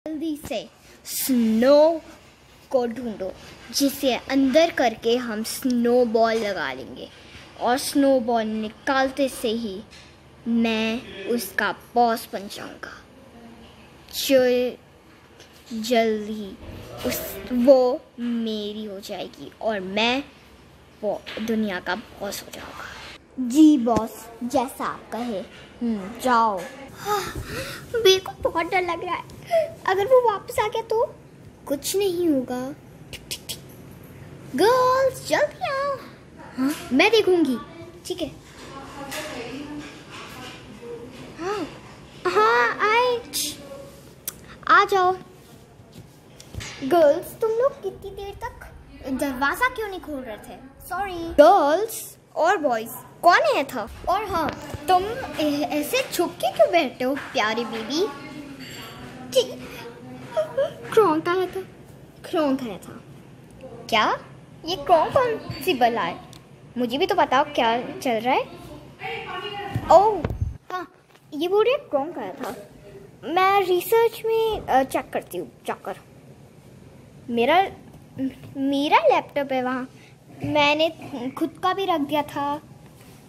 जल्दी से स्नो को ढूंढो, जिसे अंदर करके हम स्नो बॉल लगा लेंगे और स्नो बॉल निकालते से ही मैं उसका बॉस बन जाऊंगा। जल्दी वो मेरी हो जाएगी और मैं वो दुनिया का बॉस हो जाऊंगा। जी बॉस, जैसा आप कहे। जाओ। मेरे को बहुत डर लग रहा है, अगर वो वापस आ गया तो कुछ नहीं होगा। गर्ल्स जल्दी आओ। हाँ, मैं देखूंगी। ठीक है। हाँ आ जाओ। गर्ल्स, तुम लोग कितनी देर तक दरवाजा क्यों नहीं खोल रहे थे? सॉरी। गर्ल्स और बॉयज, कौन है था? और हाँ, तुम ऐसे छुप के क्यों बैठे हो प्यारी बेबी? क्रोंक आया था। क्या? ये कौन सी बला है? मुझे भी तो बताओ क्या चल रहा है। ओह हाँ, ये बोल रहे क्रोंक आया था। मैं रिसर्च में चेक करती हूँ जाकर। मेरा लैपटॉप है वहाँ, मैंने खुद का भी रख दिया था।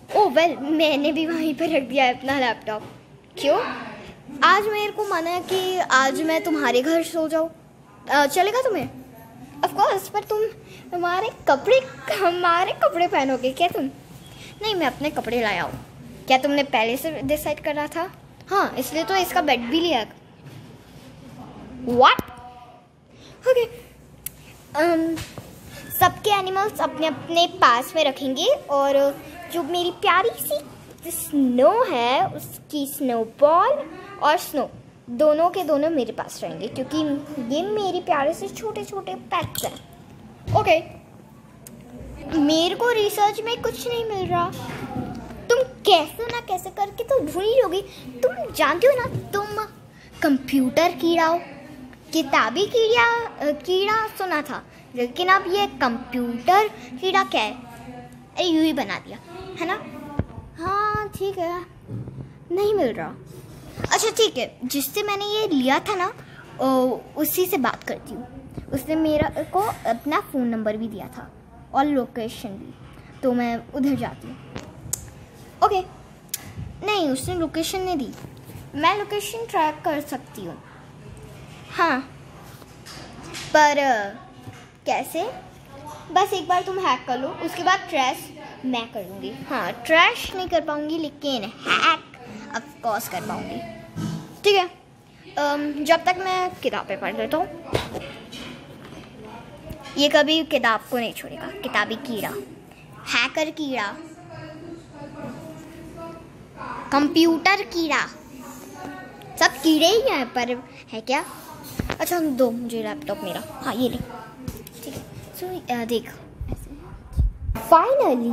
ओह वेल, मैंने भी वहीं पर रख दिया है अपना लैपटॉप। क्यों? आज मेरे को मना है कि आज मैं तुम्हारे घर सो जाऊँ। चलेगा तुम्हें? ऑफ कोर्स, पर तुम हमारे कपड़े पहनोगे क्या तुम? नहीं, मैं अपने कपड़े लाया हूँ। क्या तुमने पहले से डिसाइड कर रहा था? हाँ, इसलिए तो इसका बेड भी लिया। व्हाट? ओके। सबके एनिमल्स अपने अपने पास में रखेंगे और जो मेरी प्यारी सी स्नो है उसकी स्नो बॉल और स्नो दोनों के दोनों मेरे पास रहेंगे, क्योंकि ये मेरे प्यारे से छोटे छोटे पेट्स हैं। ओके। मेरे को रिसर्च में कुछ नहीं मिल रहा। तुम कैसे ना कैसे करके तो ढूंढ ही लोगी। तुम जानती हो ना, तुम कंप्यूटर कीड़ा हो। किताबी कीड़ा सुना था, लेकिन अब ये कंप्यूटर कीड़ा क्या है? अरे यूं ही बना दिया है ना। हाँ ठीक है, नहीं मिल रहा। अच्छा ठीक है, जिससे मैंने ये लिया था ना उसी से बात करती हूँ। उसने मेरा को अपना फ़ोन नंबर भी दिया था और लोकेशन भी, तो मैं उधर जाती हूँ। ओके। नहीं, उसने लोकेशन नहीं दी। मैं लोकेशन ट्रैक कर सकती हूँ। हाँ, पर कैसे? बस एक बार तुम हैक कर लो, उसके बाद ट्रैश मैं कर लूँगी। हाँ, ट्रैश नहीं कर पाऊँगी, लेकिन हैक ऑफ कोर्स कर पाऊँगी। ठीक है। जब तक मैं किताबें पढ़ लेता हूँ। ये कभी किताब को नहीं छोड़ेगा। किताबी कीड़ा, हैकर कीड़ा, कंप्यूटर कीड़ा, सब कीड़े ही हैं, पर है क्या? अच्छा दो मुझे लैपटॉप मेरा। हाँ ये ले। ठीक है। सो देख, फाइनली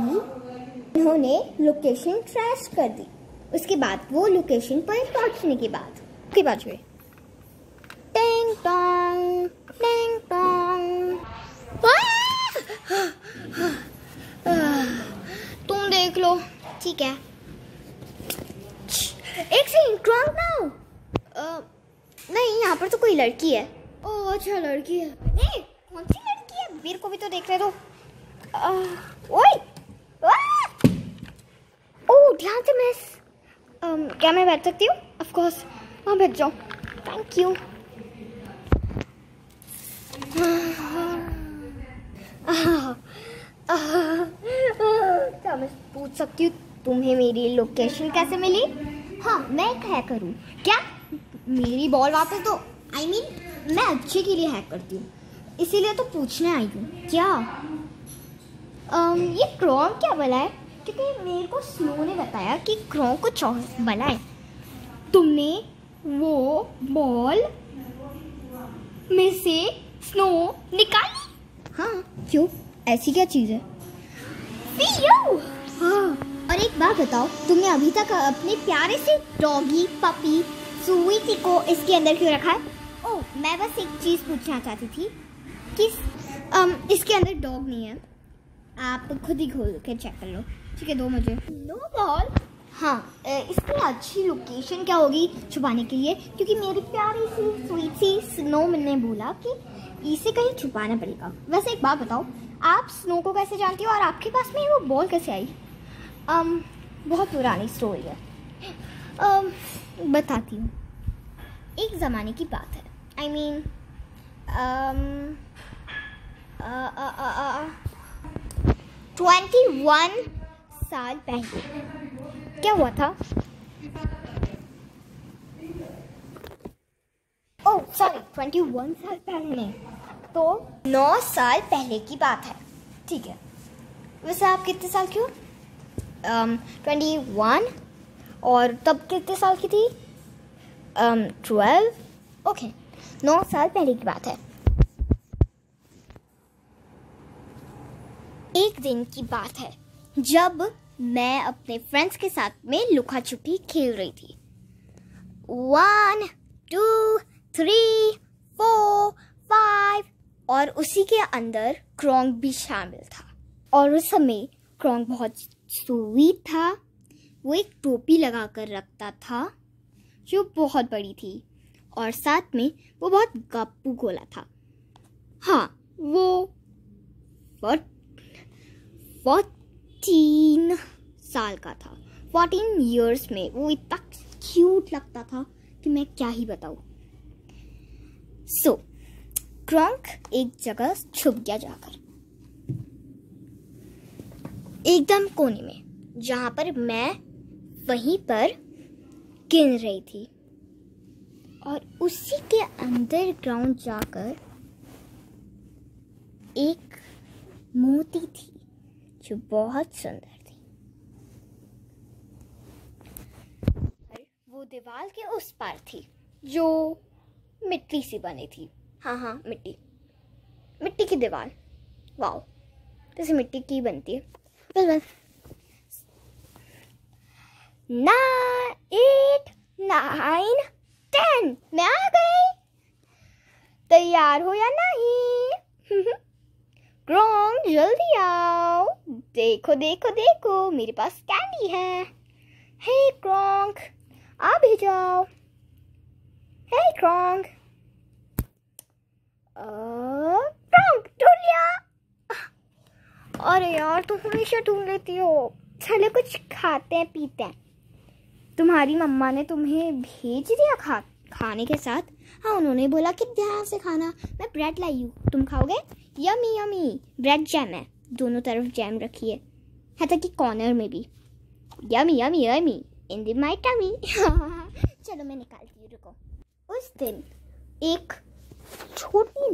उन्होंने लोकेशन ट्रैश कर दी। उसके बाद वो लोकेशन पर पहुंचने के बाद हुए टिंग टोंग टिंग टोंग। तुम देख लो। ठीक है। एक सेकंड, क्रॉन्क नाउ। नहीं, यहाँ पर तो कोई लड़की है। ओह अच्छा, लड़की है। नहीं, कौन सी लड़की है? मेरे को भी तो देखने दो। ओए ओह, ध्यान से मिस। क्या मैं बैठ सकती हूँ? ऑफ कोर्स, वहाँ बैठ जाओ। Thank you. क्या मैं पूछ सकती हूँ तुम्हें मेरी लोकेशन कैसे मिली? हाँ, मैं एक हैकर हूँ। क्या? मेरी बॉल वापस दो। I mean, मैं अच्छे के लिए हैक करती हूँ, इसीलिए तो पूछने आई हूँ। क्या ये क्रोंक क्या बला है? क्योंकि मेरे को स्नो ने बताया कि क्रोंक कुछ और बला है। तुमने वो बॉल में से स्नो निकाली? हाँ, क्यों? ऐसी क्या चीज़ है? हाँ, और एक बात बताओ, तुमने अभी तक अपने प्यारे से डॉगी पपी स्वीटी को इसके अंदर क्यों रखा है? ओह, मैं बस एक चीज़ पूछना चाहती थी कि इसके अंदर डॉग नहीं है। आप खुद ही खोल के चेक कर लो। ठीक है, दो मुझे। No ball. हाँ, इसकी अच्छी लोकेशन क्या होगी छुपाने के लिए, क्योंकि मेरी प्यारी सी स्वीट सी स्नो ने बोला कि इसे कहीं छुपाना पड़ेगा। वैसे एक बात बताओ, आप स्नो को कैसे जानती हो और आपके पास में वो बॉल कैसे आई? बहुत पुरानी स्टोरी है, बताती हूँ। एक ज़माने की बात है, I mean 21 साल पहले क्या हुआ था? ओह सॉरी, 21 साल पहले नहीं, तो 9 साल पहले की बात है, ठीक है। वैसे आप कितने साल की हो? 21, और तब कितने साल की थी? 12, ओके, 9 साल पहले की बात है। एक दिन की बात है जब मैं अपने फ्रेंड्स के साथ में लुका छुपी खेल रही थी। 1 2 3 4 5 और उसी के अंदर क्रोंक भी शामिल था। और उस समय क्रोंक बहुत स्वीट था। वो एक टोपी लगा कर रखता था जो बहुत बड़ी थी, और साथ में वो बहुत गप्पू गोला था। हाँ, वो 14 साल का था। 14 इयर्स में वो इतना क्यूट लगता था कि मैं क्या ही बताऊँ। क्रोंक एक जगह छुप गया जाकर, एकदम कोने में, जहां पर मैं वहीं पर गिन रही थी। और उसी के अंडरग्राउंड जाकर एक मोती थी जो बहुत सुंदर थी। वो दीवार के उस पार थी जो मिट्टी से बनी थी। हाँ, मिट्टी की दीवार। वाओ, जैसे मिट्टी की बनती है। बस 9 8 9 10 मैं आ गई। तैयार हो या नहीं? क्रोंक जल्दी आओ, देखो देखो देखो, मेरे पास कैंडी है। हे क्रोंक, आ भी जाओ। हे क्रोंक, क्रोंक ढूंढ लिया। अरे यार, तुम हमेशा ढूंढ लेती हो। चलो कुछ खाते हैं पीते हैं। तुम्हारी मम्मा ने तुम्हें भेज दिया खाने के साथ। हाँ, उन्होंने बोला कि ध्यान से खाना। मैं ब्रेड लाई हूँ, तुम खाओगे? यमी यमी, ब्रेड जैम है, दोनों तरफ जैम रखी है, यहाँ तक कि कॉर्नर में भी। Yummy yummy yummy in the my tummy. चलो मैं निकालती हूँ, रुको। उस दिन एक छोटी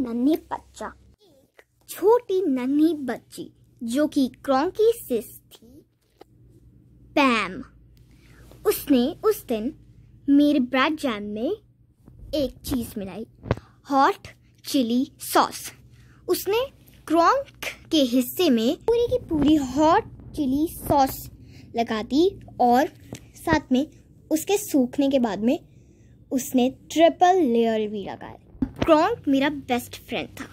नन्ही बच्ची जो कि क्रोंक की सिस थी, पैम, उसने उस दिन मेरे ब्रेड जैम में एक चीज मिलाई, हॉट चिली सॉस। उसने क्रोंक के हिस्से में पूरी की पूरी हॉट चिली सॉस लगा दी, और साथ में उसके सूखने के बाद में उसने ट्रिपल लेयर भी लगाया। क्रोंक मेरा बेस्ट फ्रेंड था।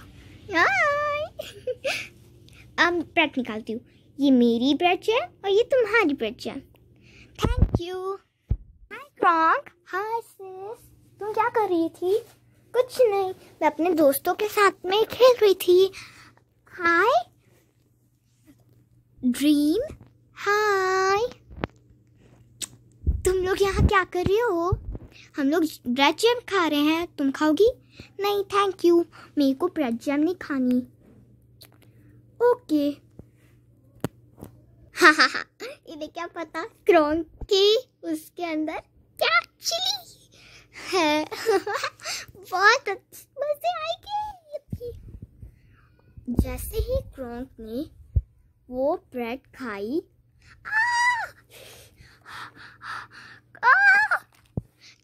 अब ब्रेड निकालती हूँ। ये मेरी ब्रेड जैम और ये तुम्हारी bread jam. Thank you. Hi क्रोंक। हाय सिस, तुम क्या कर रही थी? कुछ नहीं, मैं अपने दोस्तों के साथ में खेल रही थी। हाय ड्रीम। हाय, तुम लोग यहाँ क्या कर रहे हो? हम लोग ब्रेड जैम खा रहे हैं, तुम खाओगी? नहीं थैंक यू, मेरे को ब्रेड जैम नहीं खानी। ओके। हाँ, इन्हें क्या पता क्रोंक की उसके अंदर क्या चिली है। बहुत मजे आएंगे। जैसे ही क्रोंक ने वो ब्रेड खाई,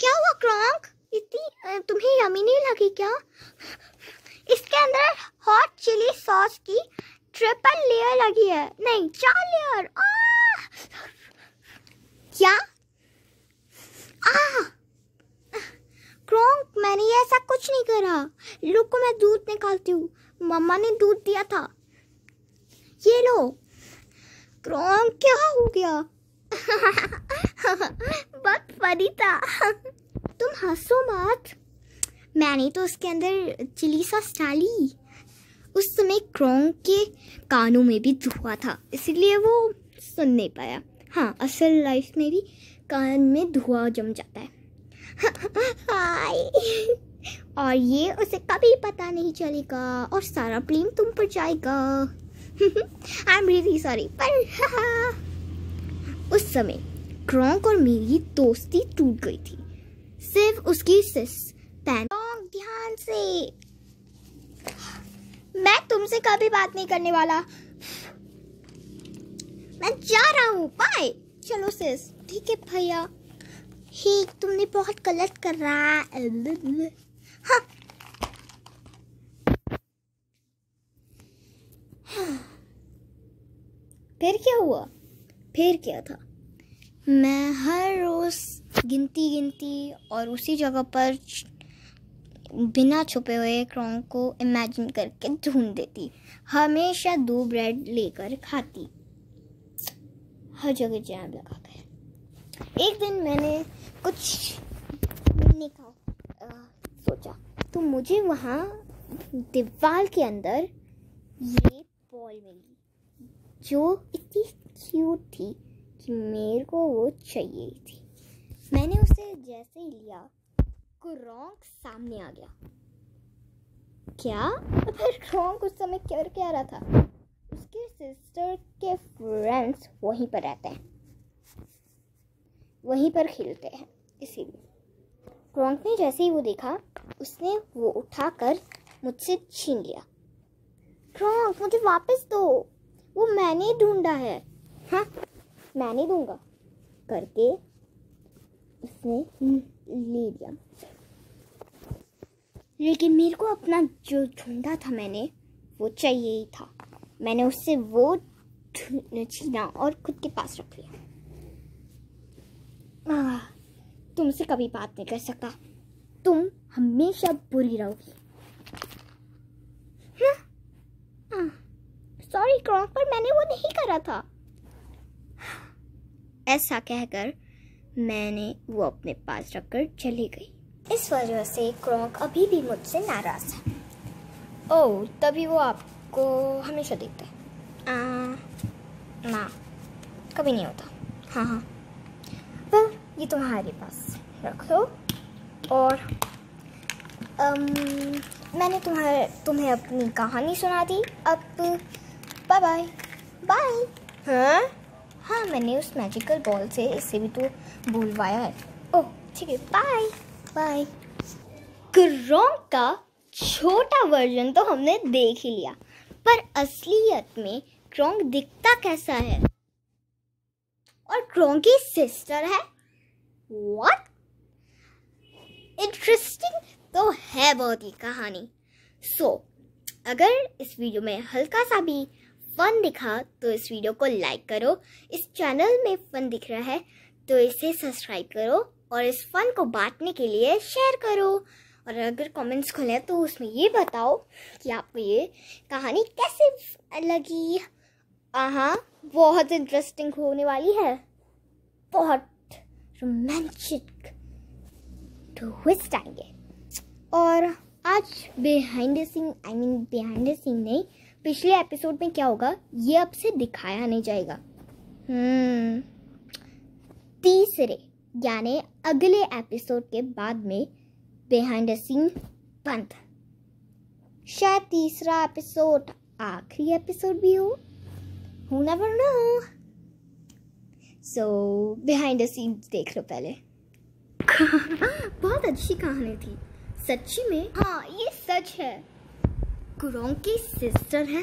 क्या हुआ क्रोंक? इतनी तुम्हें यमी नहीं लगी क्या? इसके अंदर हॉट चिली सॉस की ट्रिपल लेयर लगी है, नहीं 4 लेयर। क्या? क्रोंक, मैंने ये ऐसा कुछ नहीं करा। रुको, मैं दूध निकालती हूँ, मम्मा ने दूध दिया था। ये लो। क्रोंक, क्या हो गया? बहुत फनी था। तुम हंसो मत, मैंने तो उसके अंदर चिली सॉस डाली। उस समय क्रोंग के कानों में भी धुआं था, इसलिए वो सुन नहीं पाया। हाँ, असल लाइफ में भी कान में धुआं जम जाता है। और ये उसे कभी पता नहीं चलेगा और सारा ब्लेम तुम पर जाएगा। आई एम रियली सॉरी, पर उस समय क्रोंग और मेरी दोस्ती टूट गई थी, सिर्फ उसकी ध्यान से। मैं तुमसे कभी बात नहीं करने वाला, मैं जा रहा हूँ, बाय। चलो सिस। ठीक है भैया। ही तुमने बहुत गलत कर रहा है। हाँ। फिर क्या हुआ? फिर क्या था? मैं हर रोज गिनती और उसी जगह पर बिना छुपे हुए क्रोंग को इमेजिन करके ढूंढ देती। हमेशा 2 ब्रेड लेकर खाती, हर जगह जैम लगा कर। एक दिन मैंने कुछ मिलने का सोचा, तो मुझे वहाँ दीवार के अंदर ये बॉल मिली, जो इतनी क्यूट थी कि मेरे को वो चाहिए थी। मैंने उसे जैसे ही लिया, क्रोंग सामने आ गया। क्या? फिर क्रोंग उस समय क्या रहा था? उसके सिस्टर के फ्रेंड्स वहीं पर रहते हैं, वहीं पर खेलते हैं, इसीलिए क्रोंग ने जैसे ही वो देखा, उसने वो उठाकर मुझसे छीन लिया। क्रोंग, मुझे वापस दो, वो मैंने ढूंढा है। हाँ, मैंने दूंगा करके उसने ले लिया। लेकिन मेरे को अपना जो ढूंढा था मैंने, वो चाहिए ही था। मैंने उससे वो छीना और खुद के पास रख लिया। तुमसे कभी बात नहीं कर सकता, तुम हमेशा बुरी रहोगी। सॉरी क्रोंग, पर मैंने वो नहीं करा था। ऐसा कहकर मैंने वो अपने पास रखकर चली गई। इस वजह से क्रोंग अभी भी मुझसे नाराज है। ओह, तभी वो आपको हमेशा देखता है। ना, कभी नहीं होता। हाँ, well, ये तुम्हारे पास रख दो। और मैंने तुम्हें अपनी कहानी सुना दी। अब बाय बाय। बाय। हाँ, मैंने उस मैजिकल बॉल से इसे भी तो बुलवाया है। ओह ठीक है, बाय बाय। क्रोंग का छोटा वर्जन तो हमने देख ही लिया, पर असलियत में क्रोंग दिखता कैसा है? और क्रोंग की सिस्टर है? व्हाट? इंटरेस्टिंग तो है बहुत ही कहानी। अगर इस वीडियो में हल्का सा भी फन दिखा तो इस वीडियो को लाइक करो। इस चैनल में फन दिख रहा है तो इसे सब्सक्राइब करो और इस फन को बांटने के लिए शेयर करो। और अगर कमेंट्स खोले तो उसमें ये बताओ कि आपको ये कहानी कैसे लगी। बहुत इंटरेस्टिंग होने वाली है, बहुत रोमांटिक ट्विस्ट आएंगे। और आज बिहाइंड द सीन नहीं, पिछले एपिसोड में क्या होगा ये अब से दिखाया नहीं जाएगा। तीसरे यानी अगले एपिसोड के बाद में बिहाइंड द सीन बंद। शायद तीसरा एपिसोड आखिरी एपिसोड भी हो, who never know। So behind the scenes देख लो पहले। बहुत अच्छी कहानी थी सच्ची में। हाँ, ये सच है। क्रोंग की सिस्टर है।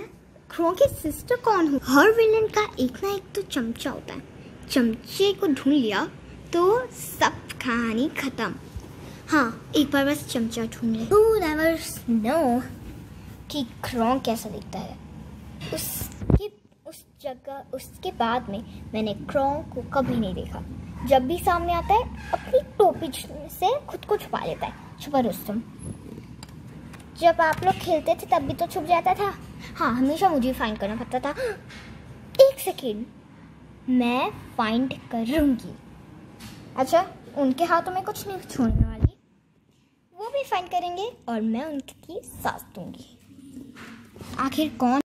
क्रोंग की सिस्टर कौन हो? हर विलन का एक ना एक तो चमचा होता है। चमचे को ढूंढ लिया तो सब कहानी खत्म। हाँ, एक बार बस चमचा ढूंढ ले। Who never know कि क्रोंग कैसा दिखता है। उसके बाद में मैंने क्रोंग को कभी नहीं देखा। जब भी सामने आता है अपनी टोपी से खुद को छुपा लेता है। छुपा रुस्तम। जब आप लोग खेलते थे तब भी तो छुप जाता था। हाँ, हमेशा मुझे फाइन करना पड़ता था। एक सेकेंड, मैं फाइंड करूँगी। अच्छा, उनके हाथों में कुछ नहीं छोड़ने वाली, वो भी फाइंड करेंगे और मैं उनकी साथ दूंगी। आखिर कौन